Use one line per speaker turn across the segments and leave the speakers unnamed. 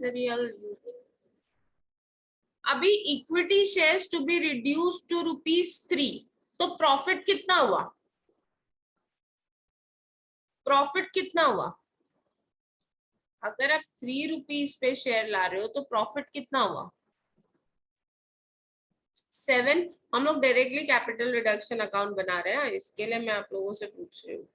Real. अभी equity shares to be reduce to ₹3, तो profit कितना हुआ? प्रॉफिट कितना हुआ? अगर आप ₹3 पे शेयर ला रहे हो तो प्रॉफिट कितना हुआ? 7। हम लोग डायरेक्टली कैपिटल रिडक्शन अकाउंट बना रहे हैं, इसके लिए मैं आप लोगों से पूछ रही हूँ।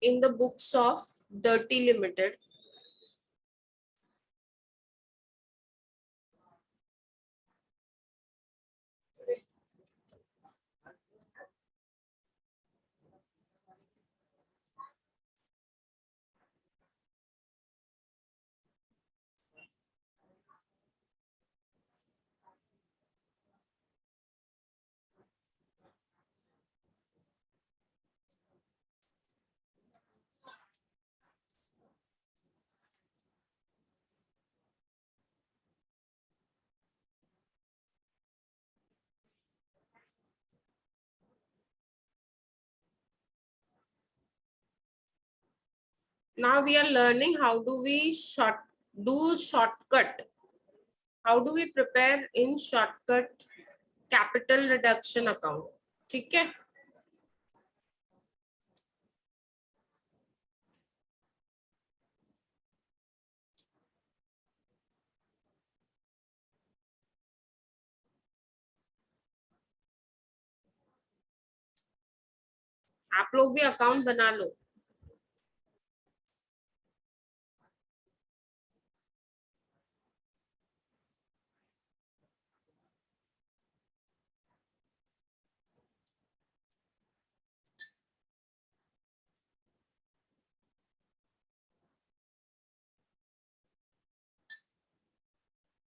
In the books of Dirty Limited, now we are learning how do we shortcut. How do we prepare in shortcut capital reduction account? ठीक है, आप लोग भी अकाउंट बना लो।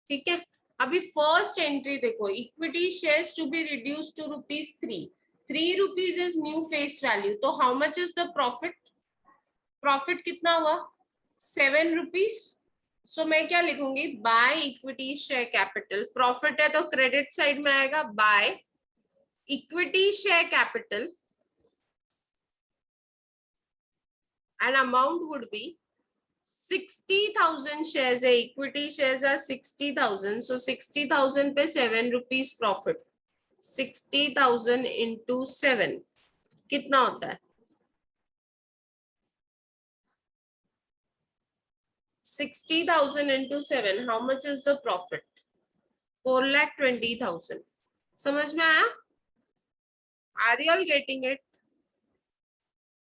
ठीक है, अभी फर्स्ट एंट्री देखो, equity shares to be reduce to ₹3। ₹3 is new face value, तो how much is the profit? Profit कितना हुआ? ₹7। सो मैं क्या लिखूंगी? By equity share capital, profit है तो क्रेडिट साइड में आएगा, by equity share capital and amount would be 60,000 shares है, equity shares are 60,000, so 60,000 पे ₹7 प्रॉफिट, 60,000 into 7 कितना होता है? 60,000 into 7, how much is the profit? 4,20,000। समझ में आया? Are you all getting it?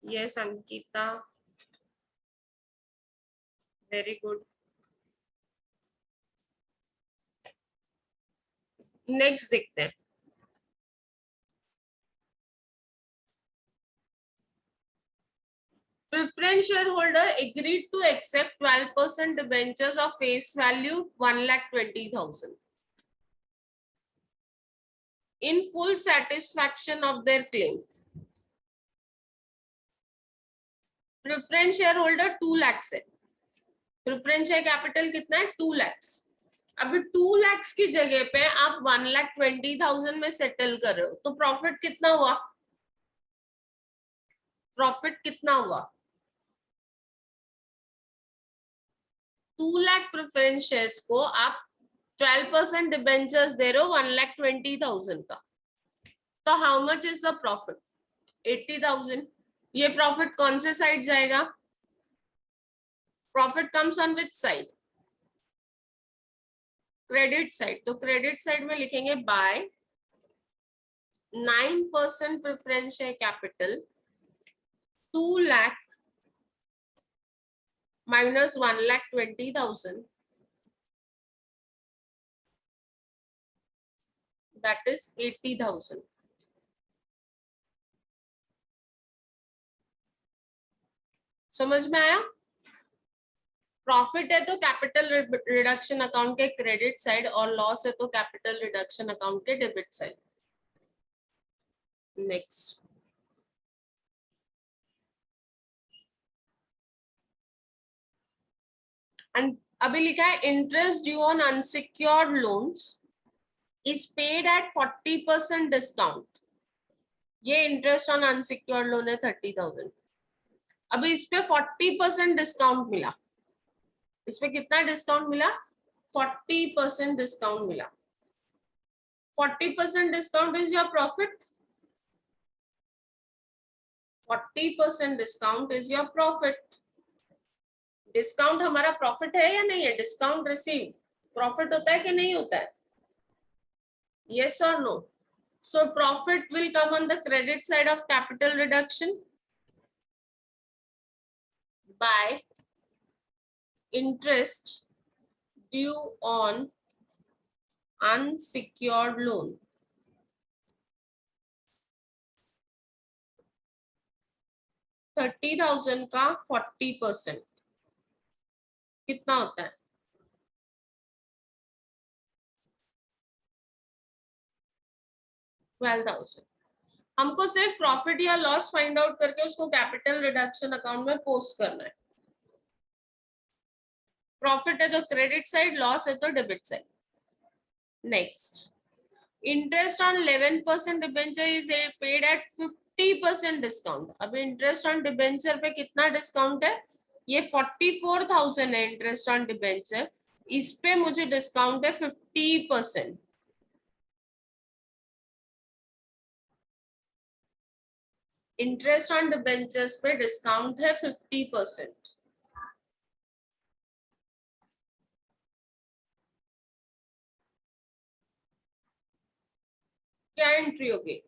Yes, Ankita, very good. Next देखते हैं। Preference shareholder agreed to accept 12% debentures of face value 1,20,000 in full satisfaction of their claim. Preference shareholder 2 lakhs है, preference share capital कितना है? 2 lakhs। अभी 2 lakhs की जगह पे आप 1,20,000 में सेटल कर रहे हो, तो प्रॉफिट कितना हुआ? प्रॉफिट कितना हुआ? 2 लाख प्रेफरेंस शेयर्स को आप 12% डिबेंचर्स दे रहे हो 1,20,000 का, तो how much is the profit? 80,000। ये प्रॉफिट कौन से साइड जाएगा? Profit comes on which side? Credit side. तो क्रेडिट साइड में लिखेंगे by 9% preference share capital 2 lakh minus 1,20,000, that is 80,000. समझ में आया? प्रॉफिट है तो कैपिटल रिडक्शन अकाउंट के क्रेडिट साइड और लॉस है तो कैपिटल रिडक्शन अकाउंट के डेबिट साइड। नेक्स्ट, एंड अभी लिखा है interest due on unsecured loans is paid at 40% discount. ये इंटरेस्ट ऑन अनसिक्योर्ड लोन है 30,000। अभी इस पे 40% डिस्काउंट मिला। इस पे कितना डिस्काउंट मिला? 40% डिस्काउंट मिला। 40% discount is your profit. 40% discount is your profit. Discount हमारा प्रॉफिट है या नहीं है? डिस्काउंट रिसीव प्रॉफिट होता है कि नहीं होता है? yes or no? So profit will come on the credit side of capital reduction by interest due on unsecured loan. $30,000 का 40% कितना होता है? 12,000। हमको सिर्फ प्रॉफिट या लॉस फाइंड आउट करके उसको कैपिटल रिडक्शन अकाउंट में पोस्ट करना है। प्रॉफिट है तो क्रेडिट साइड, लॉस है तो debit side. Next, interest on 11% debenture is paid at 50% discount. अब इंटरेस्ट ऑन डिबेंचर पे कितना डिस्काउंट है? ये 44,000 है इंटरेस्ट ऑन डिबेंचर, इस पे मुझे डिस्काउंट है 50%। इंटरेस्ट ऑन डिबेंचर्स पे डिस्काउंट है 50%। क्या एंट्री होगी?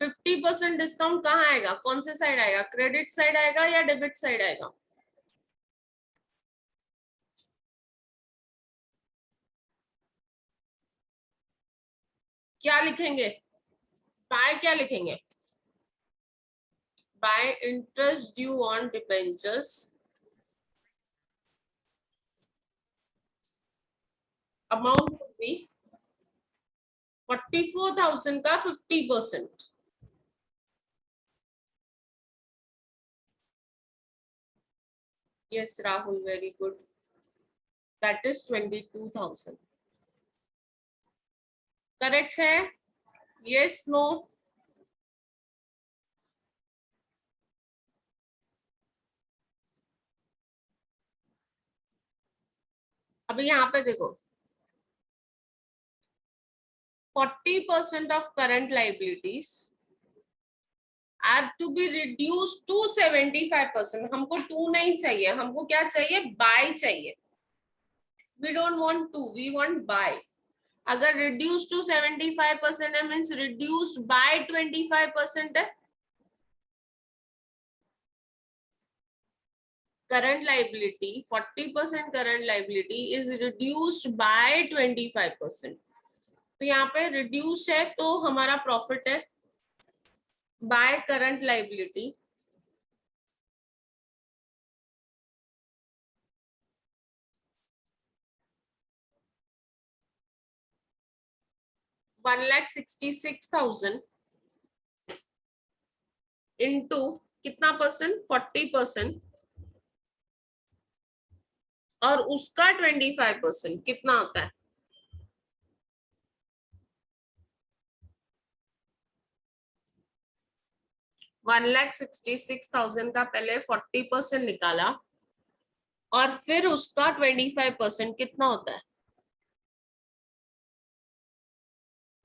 50% डिस्काउंट कहाँ आएगा? कौन से साइड आएगा? क्रेडिट साइड आएगा या डेबिट साइड आएगा? क्या लिखेंगे? बाय क्या लिखेंगे? Bye interest due on debentures amount would be 44,000 का 50%। yes Rahul, very good, that is 22,000। Correct है? yes no? अभी यहाँ पे देखो 40% of current liabilities are to be reduced to 75%। हमको 2 नहीं चाहिए, हमको क्या चाहिए? बाय चाहिए। we don't want 2, we want buy। अगर reduced to 75% है मीन्स reduced by 25% है। current liability 40% current liability is reduced by 25%। तो यहाँ पे reduced है तो हमारा प्रॉफिट है बाय करंट लाइबिलिटी 1,66,000 इंटू कितना परसेंट? 40% और उसका 25% कितना होता है? $1,66,000 का पहले 40% निकाला और फिर उसका 25% कितना होता है?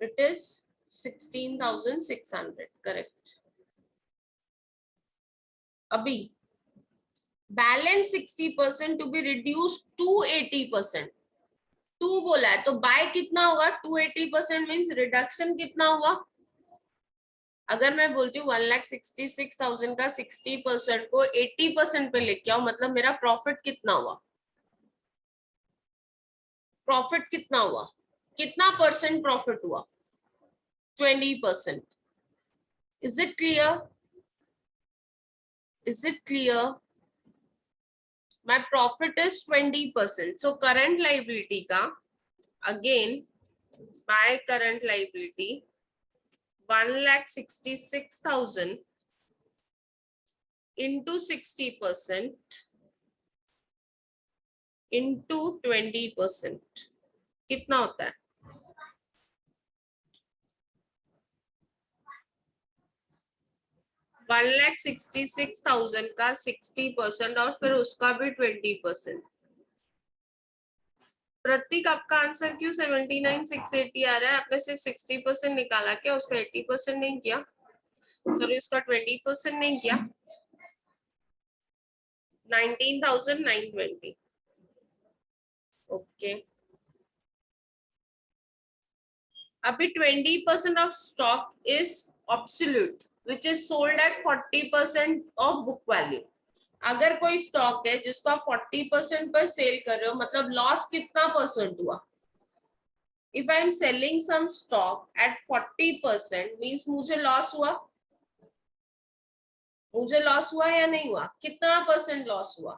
It is 16,600. करेक्ट. अभी balance 60% to be reduce to 80%. 2 बोला है तो बाय कितना होगा? 280% मीन्स रिडक्शन कितना हुआ? अगर मैं बोलती हूँ 1,66,000 का 60% को 80% पे लेके आओ, मतलब मेरा प्रॉफिट कितना हुआ? प्रॉफिट कितना हुआ? कितना परसेंट प्रॉफिट हुआ? 20%. Is it clear? Is it clear? My profit is 20%. So current liability का again by current liability 1,66,000 into 60% into 20% कितना होता है? 1,66,000 का 60% और फिर उसका भी 20%. प्रतीक आपका आंसर क्यों 79,680 आ रहा है? आपने सिर्फ 60% निकाला क्या? उसका 80% नहीं किया? सॉरी, उसका 20% नहीं किया? 19,920. ओके. अभी 20% of stock is absolute which is sold at 40% of book value. अगर कोई स्टॉक है जिसको आप 40% पर सेल कर रहे हो, मतलब लॉस कितना परसेंट हुआ? If I am selling some stock at 40% means मुझे लॉस हुआ? मुझे लॉस हुआ या नहीं हुआ? कितना परसेंट लॉस हुआ?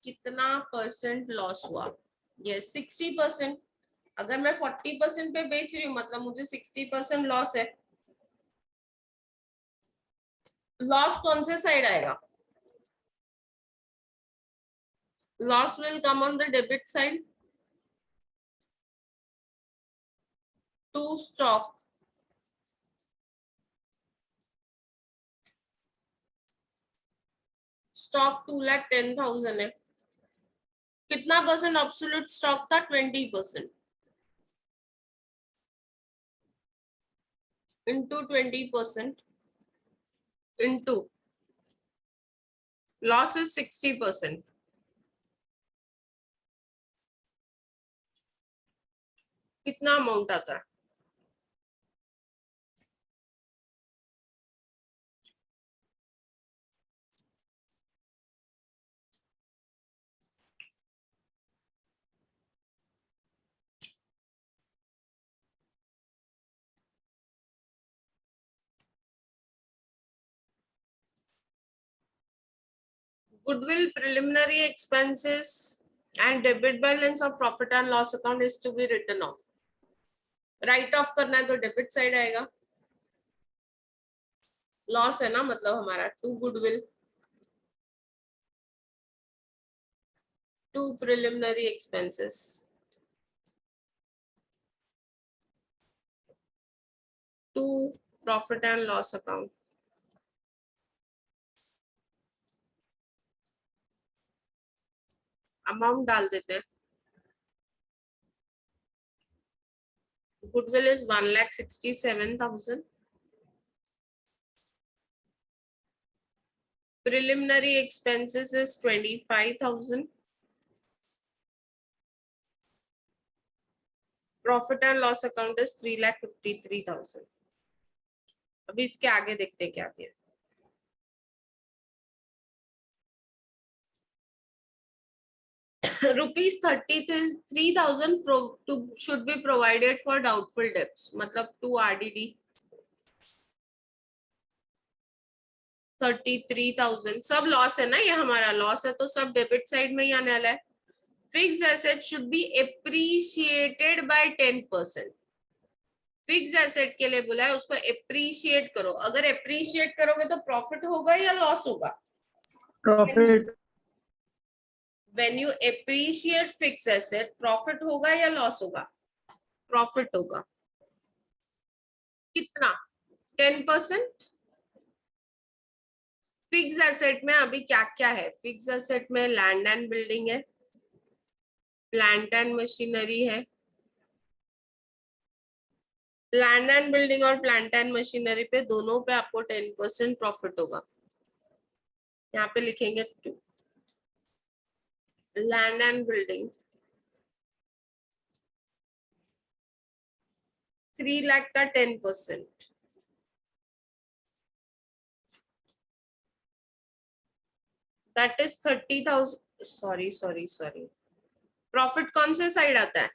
कितना परसेंट लॉस हुआ? यस, 60%. अगर मैं 40% पे बेच रही हूँ मतलब मुझे 60% लॉस है. लॉस कौन से साइड आएगा? Loss will come on the debit side. To stock. Stock 2,10,000 है. कितना परसेंट absolute stock था? 20%. Into 20%. Into. Loss is 60%. कितना अमाउंट आता है? Goodwill, preliminary expenses and debit balance of profit and loss account is to be written off. Write off करना है तो debit side आएगा. Loss है ना, मतलब हमारा to goodwill, to preliminary expenses, to profit and loss account. Amount डाल देते हैं. Goodwill is 1,67,000. Preliminary expenses is 25,000. Profit and loss account is 3,53,000. अभी इसके आगे देखते हैं क्या दिया. Rupees 33,000 should be provided for doubtful debts. मतलब to RDD. 33,000 सब लॉस है ना, ये हमारा लॉस है तो सब डेबिट साइड में ही आने वाला है. Fix asset should be appreciated by 10%. Fix asset के लिए बोला है उसको एप्रिशिएट करो. अगर एप्रिशिएट करोगे तो प्रॉफिट होगा या लॉस होगा?
Profit.
When you appreciate fixed asset, profit होगा या लॉस होगा? प्रॉफिट होगा. कितना? 10%. फिक्स एसेट में अभी क्या क्या है? फिक्स एसेट में लैंड एंड बिल्डिंग है, प्लांट एंड मशीनरी है, लैंड एंड बिल्डिंग और प्लांट एंड मशीनरी पे दोनों पे आपको 10% प्रॉफिट होगा। यहाँ पे लिखेंगे 2, लैंड एंड बिल्डिंग 3 लाख का 10%, दैट इज 30,000। सॉरी, प्रॉफिट कौन से साइड आता है,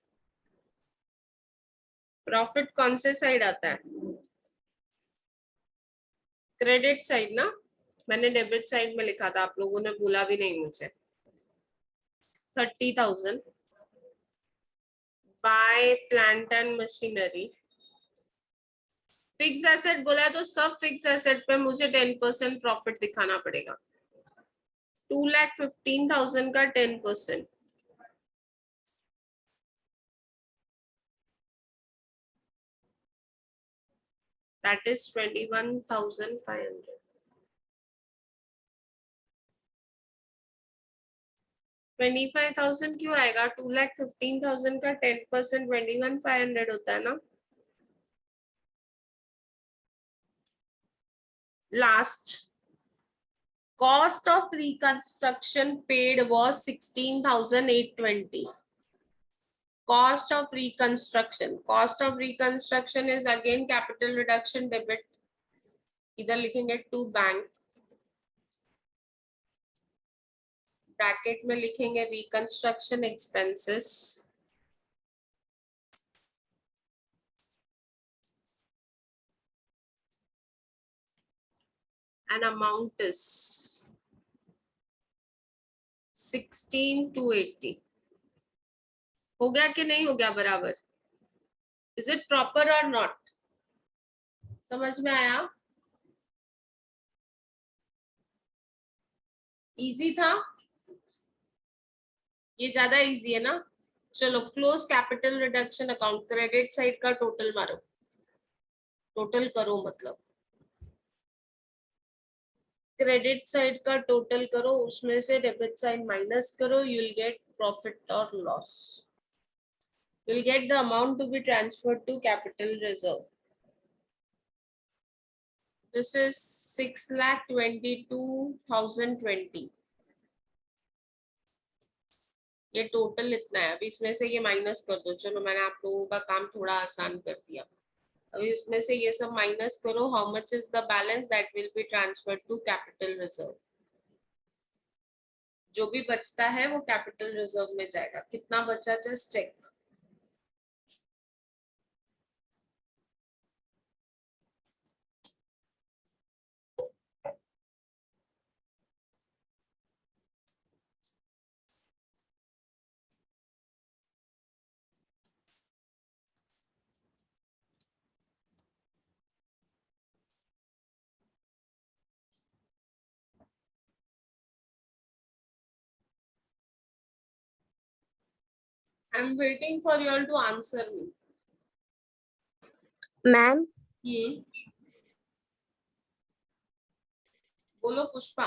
प्रॉफिट कौन से साइड आता है, क्रेडिट साइड ना, मैंने डेबिट साइड में लिखा था, आप लोगों ने बोला भी नहीं मुझे। 30,000 by plant and machinery, fix asset बोला है तो सब फिक्स एसेट पे मुझे 10% प्रॉफिट दिखाना पड़ेगा। 2,15,000 का 10%, दैट इज 21,500। 25,000 क्यों आएगा, 2,15,000 का 10% 21,500 होता है ना। Last cost of reconstruction paid was 16,820. Cost of reconstruction is again capital reduction debit, इधर लिखेंगे to bank, ब्रैकेट में लिखेंगे reconstruction expenses, and amount is 16,280। हो गया कि नहीं हो गया बराबर, इज इट प्रॉपर और नॉट, समझ में आया, इजी था, ये ज्यादा इजी है ना। चलो close capital reduction account, credit side का टोटल मारो, टोटल करो मतलब क्रेडिट साइड का टोटल करो, उसमें से डेबिट साइड माइनस करो, यू विल गेट प्रॉफिट और loss, you will get the amount to be transferred to capital reserve. This is 6,22,020, ये टोटल इतना है। अभी इसमें से ये माइनस कर दो, चलो मैंने आप लोगों का काम थोड़ा आसान कर दिया। अभी उसमें से ये सब माइनस करो, how much is the balance that will be transferred to capital reserve, जो भी बचता है वो कैपिटल रिजर्व में जाएगा। कितना बचा just check, I am waiting for you all to answer me.
Ma'am
बोलो पुष्पा।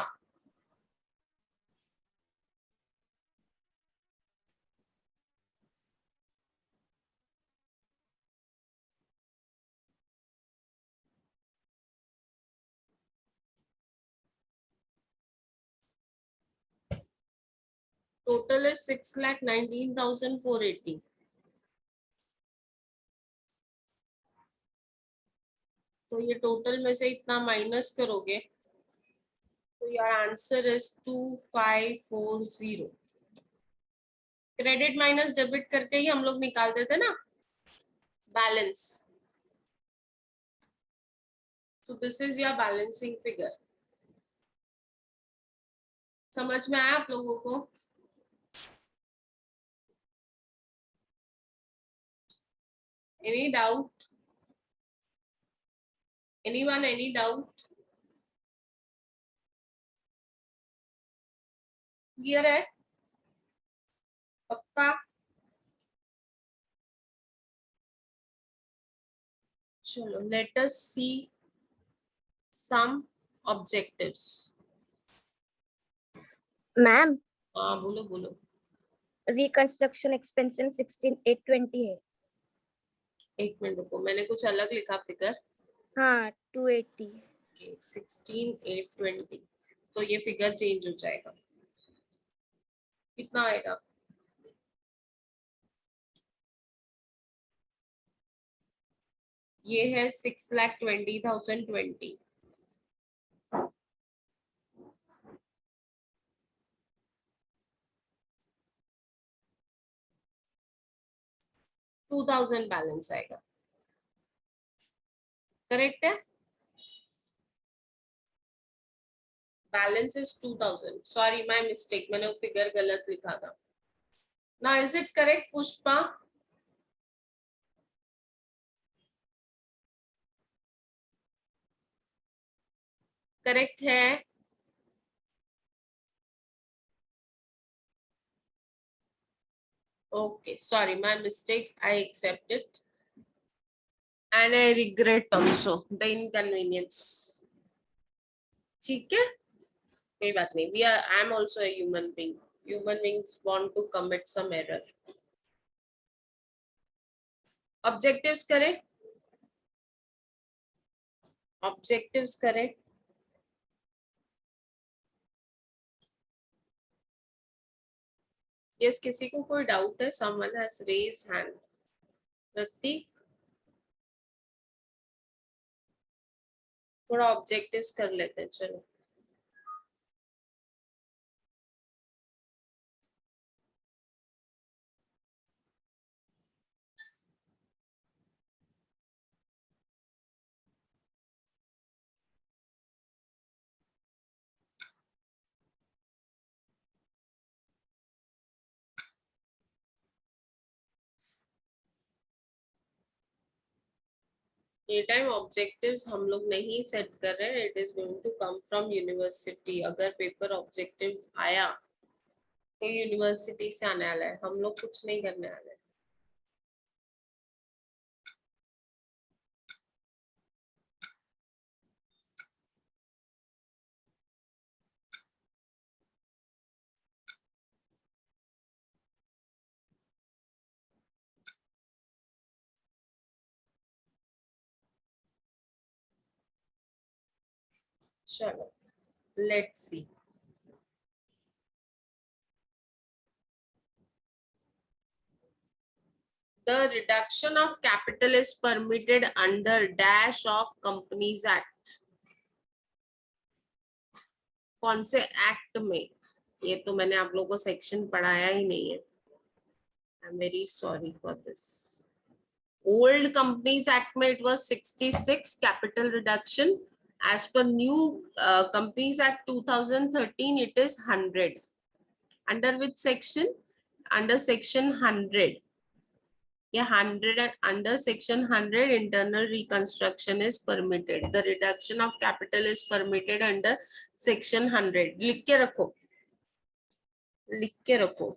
Total is 6,19,480। तो ये टोटल में से इतना माइनस करोगे तो your answer is 2,540। Credit minus debit करके ही हम लोग निकालते थे ना balance, so this is your balancing figure. समझ में आया आप लोगों को, any doubt, anyone, any doubt, clear है पक्का। चलो लेट अस सी सम ऑब्जेक्टिव्स।
मैम
हाँ बोलो बोलो।
रिकंस्ट्रक्शन एक्सपेंसेस 16,820 है।
एक मिनट रुको, मैंने कुछ अलग लिखा फिगर।
हाँ 280।
16,820, तो ये फिगर चेंज हो जाएगा। कितना आएगा? ये है 6,20,020। 2,000 बैलेंस आएगा। करेक्ट है? Balance is 2,000। Sorry, my mistake, मैंने वो फिगर गलत लिखा था। Now is it correct Pushpa? Correct है? Okay, sorry, my mistake. I accept it, and I regret also the inconvenience. ठीक है, कोई बात नहीं. I am also a human being. Human beings want to commit some error. Objectives करें. Objectives करें. Yes, किसी को कोई doubt है? Someone has raised hand. प्रतीक, थोड़ा objectives कर लेते हैं, चलो. ये टाइम ऑब्जेक्टिव्स हम लोग नहीं सेट कर रहे हैं. It is going to come from university. अगर पेपर ऑब्जेक्टिव आया तो यूनिवर्सिटी से आने वाला है, हम लोग कुछ नहीं करने वाले. चलो, let's see. The reduction of capital is permitted under dash of Companies Act. कौन से एक्ट में? ये तो मैंने आप लोगों को सेक्शन पढ़ाया ही नहीं है. I am very sorry for this. Old Companies Act में it was 66 capital reduction. As per new Companies Act 2013, it is 100. Under which section? Under section 100. Yeah, 100 under section 100 internal reconstruction is permitted. The reduction of capital is permitted under section 100. लिख के रखो, लिख के रखो.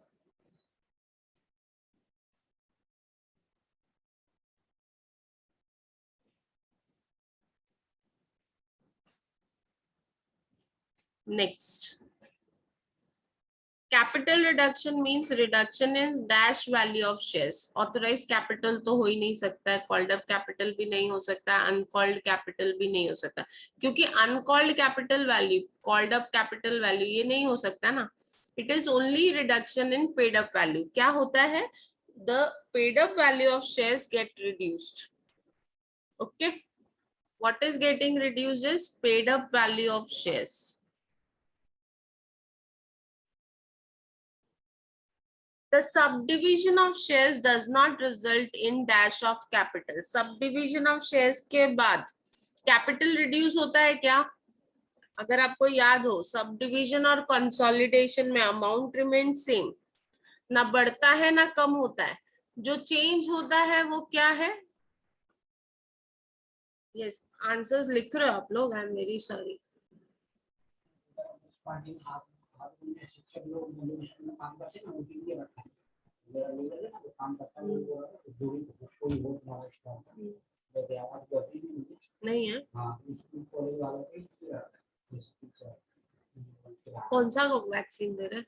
Next. Capital reduction means reduction in dash value of shares. Authorized capital तो हो ही नहीं सकता है, called up capital भी नहीं हो सकता, uncalled capital भी नहीं हो सकता, क्योंकि uncalled capital value, called up capital value ये नहीं हो सकता ना. It is only reduction in paid up value. क्या होता है? The paid up value of shares get reduced. Okay. What is getting reduced is paid up value of shares. The subdivision of shares does not result in dash of capital. Subdivision of shares के बाद capital reduce होता है क्या? अगर आपको याद हो, subdivision और consolidation में amount remains same. ना बढ़ता है ना कम होता है. जो change होता है वो क्या है? Yes, answers लिख रहे हो आप लोग. I am very sorry. शिक्षक लोग काम करते हैं, उनके लिए रखा है. काम करता है कोई बहुत नहीं है. कॉलेज वालों के कौन सा वैक्सीन दे रहे हैं?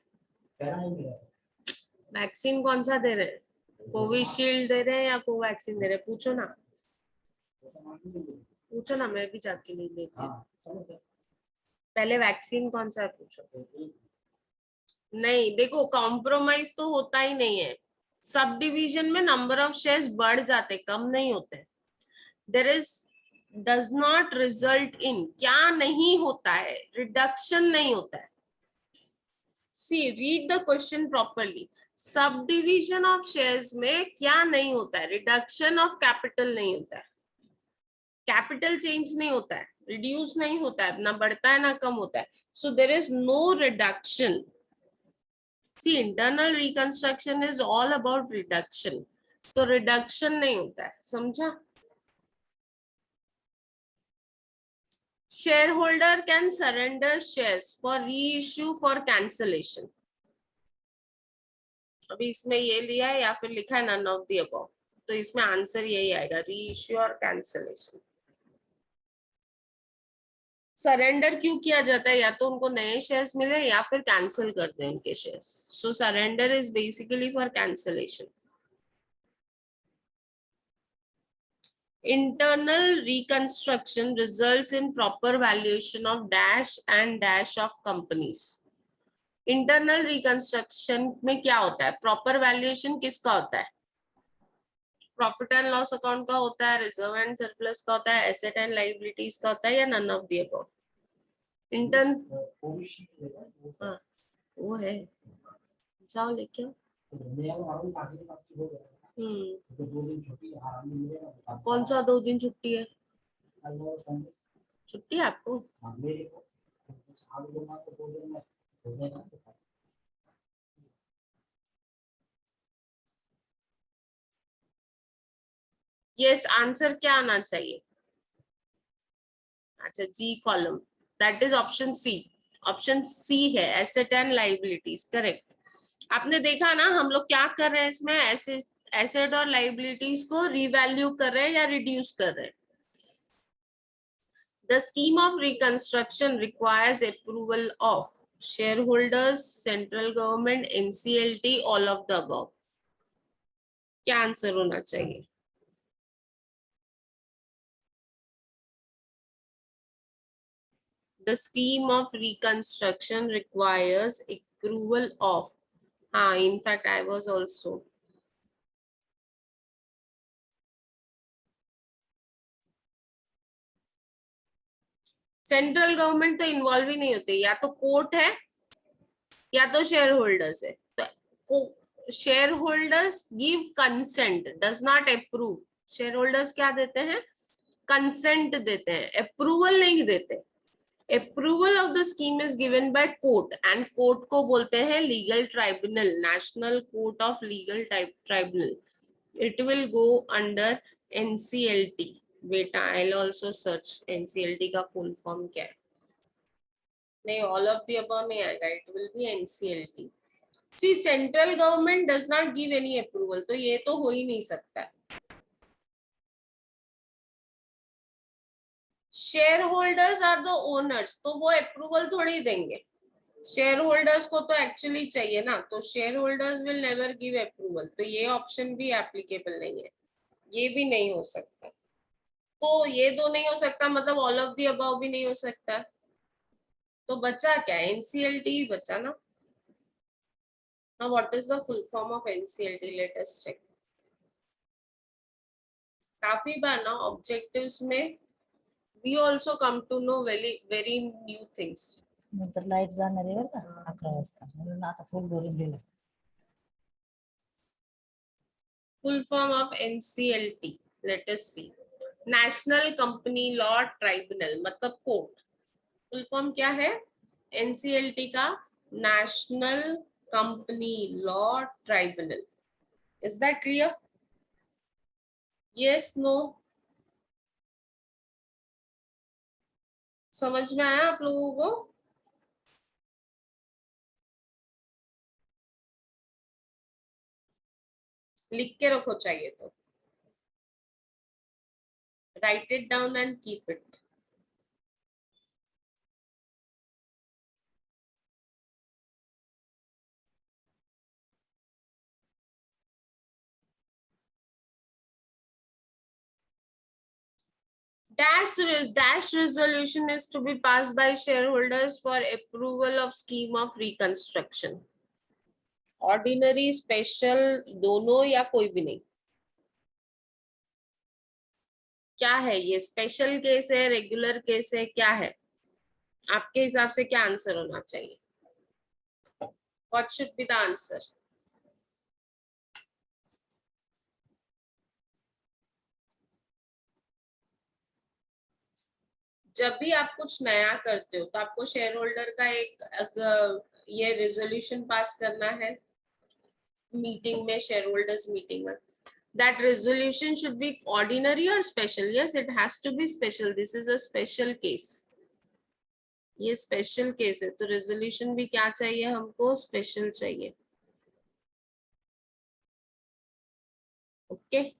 वैक्सीन कौन सा दे रहे हैं? कोविशील्ड दे रहे हैं या कोवैक्सीन दे रहे हैं? पूछो ना, पूछो ना, मैं भी जाके ले लेती हूँ। पहले वैक्सीन कौन सा है पूछो। नहीं देखो, कॉम्प्रोमाइज तो होता ही नहीं है। सब डिवीजन में नंबर ऑफ शेयर्स बढ़ जाते, कम नहीं होते। There is does not result in, क्या नहीं होता है, रिडक्शन नहीं होता है। See read the question properly. Sub division of shares में क्या नहीं होता है? रिडक्शन ऑफ कैपिटल नहीं होता है, कैपिटल चेंज नहीं होता है, रिड्यूस नहीं होता है, ना बढ़ता है ना कम होता है। So there is no reduction. See, internal reconstruction is all about reduction. तो रिडक्शन नहीं होता है, समझा? Shareholder can surrender shares for reissue for cancellation. अभी इसमें ये लिया है या फिर लिखा है none of the above, तो इसमें आंसर यही आएगा, reissue और cancellation. सरेंडर क्यों किया जाता है? या तो उनको नए शेयर्स मिले या फिर कैंसिल कर दें उनके shares. So surrender is basically for cancellation. Internal reconstruction results in proper valuation of dash and dash of companies. Internal reconstruction में क्या होता है? Proper valuation किसका होता है? Profit and loss account का होता है, reserve and surplus का होता है, asset and liabilities का होता है, या none of the above? Intern हाँ वो है, जाओ लेके आओ. कौन सा 2 दिन छुट्टी है? छुट्टी है आपको? यस, आंसर क्या आना चाहिए? अच्छा, जी column, that is option C. Option C है, एसेट एंड लाइबिलिटीज, करेक्ट. आपने देखा ना हम लोग क्या कर रहे हैं इसमें, एसेट और लाइबिलिटीज को रिवैल्यू कर रहे हैं या रिड्यूस कर रहे हैं. The scheme of reconstruction requires approval of shareholders, central government, NCLT, all of the above. क्या आंसर होना चाहिए? The scheme of reconstruction requires approval of. In fact, I was also. Central government तो involve ही नहीं होते, या तो court है या तो शेयर होल्डर्स है. तो shareholders give consent, does not approve. Shareholders क्या देते हैं? कंसेंट देते हैं, अप्रूवल नहीं देते. Approval of the scheme is given by court, and court को बोलते हैं legal tribunal, national court of legal tribunal. It will go under NCLT. बेटा I'll also search NCLT का फुल फॉर्म क्या है. नहीं, ऑल ऑफ द अबव में आएगा, it will be NCLT. C central government does not give any approval, तो ये तो हो ही नहीं सकता. Shareholders are the owners, तो वो अप्रूवल थोड़ी देंगे. शेयर होल्डर्स को तो एक्चुअली चाहिए ना, तो share holders will never give approval, तो ये ऑप्शन भी एप्लीकेबल नहीं है. ये भी नहीं हो सकता. तो ये दो नहीं हो सकता, मतलब ऑल ऑफ द अबव भी नहीं हो सकता. तो बचा क्या? NCLT बचा ना. Now what is the full form of NCLT? Let us check. काफी बार ना ऑब्जेक्टिव्स में we also come to know very new things.
नंतर लाईट जाणार आहे बरं का 11 वाजता, म्हणून आता फुल भरून दिलं.
Full form of NCLT, let us see. National Company Law Tribunal, मतलब कोर्ट. फुल फॉर्म क्या है NCLT का? National company law tribunal. Is that clear? Yes, no? समझ में आया आप लोगों को? लिख के रखो चाहिए तो. Right it down and keep it. Dash resolution is to be passed by shareholders for approval of scheme of reconstruction. Ordinary, special, दोनों या कोई भी नहीं? क्या है ये? स्पेशल केस है, रेगुलर केस है, क्या है? आपके हिसाब से क्या आंसर होना चाहिए? What should be the answer? जब भी आप कुछ नया करते हो तो आपको शेयर होल्डर का एक ये रेजोल्यूशन पास करना है मीटिंग में, शेयर होल्डर्स मीटिंग में. That resolution should be ordinary or special? Yes, it has to be special. This is a special case. ये स्पेशल केस है तो रेजोल्यूशन भी क्या चाहिए हमको? स्पेशल चाहिए. Okay.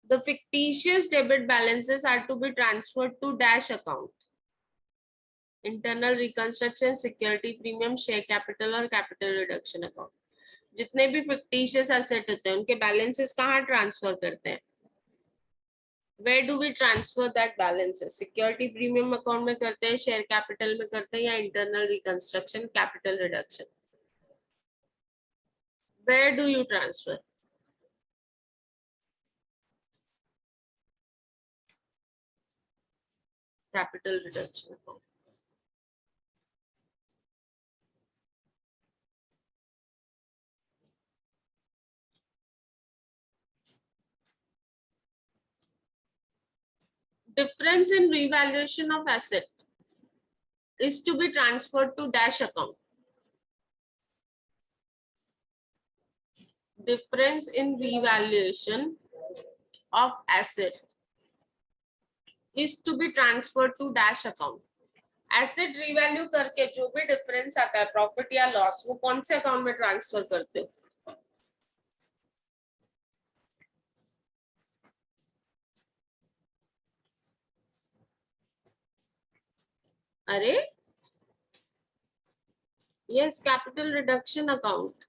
The fictitious debit balances are to be transferred to dash account. Internal reconstruction, security premium, share capital और capital reduction account. जितने भी fictitious asset होते हैं उनके balances कहाँ transfer करते हैं? Where do we transfer that balances? Security premium account में करते हैं, share capital में करते हैं या internal reconstruction, capital reduction? Where do you transfer? Capital reduction account. Difference in revaluation of asset is to be transferred to dash account. Difference in revaluation of asset is to be transferred to dash account. Asset revalue करके जो भी difference आता है profit या loss वो कौन से account में transfer करते हो? अरे yes, capital reduction account.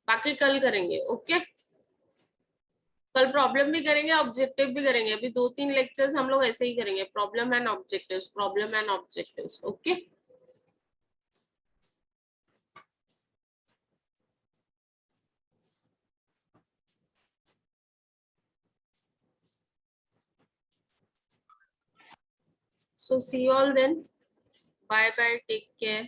बाकी कल करेंगे. ओके कल प्रॉब्लम भी करेंगे, ऑब्जेक्टिव भी करेंगे. अभी 2-3 लेक्चर्स हम लोग ऐसे ही करेंगे, problem and objectives, problem and objectives. Okay so see you all then. Bye bye, take care.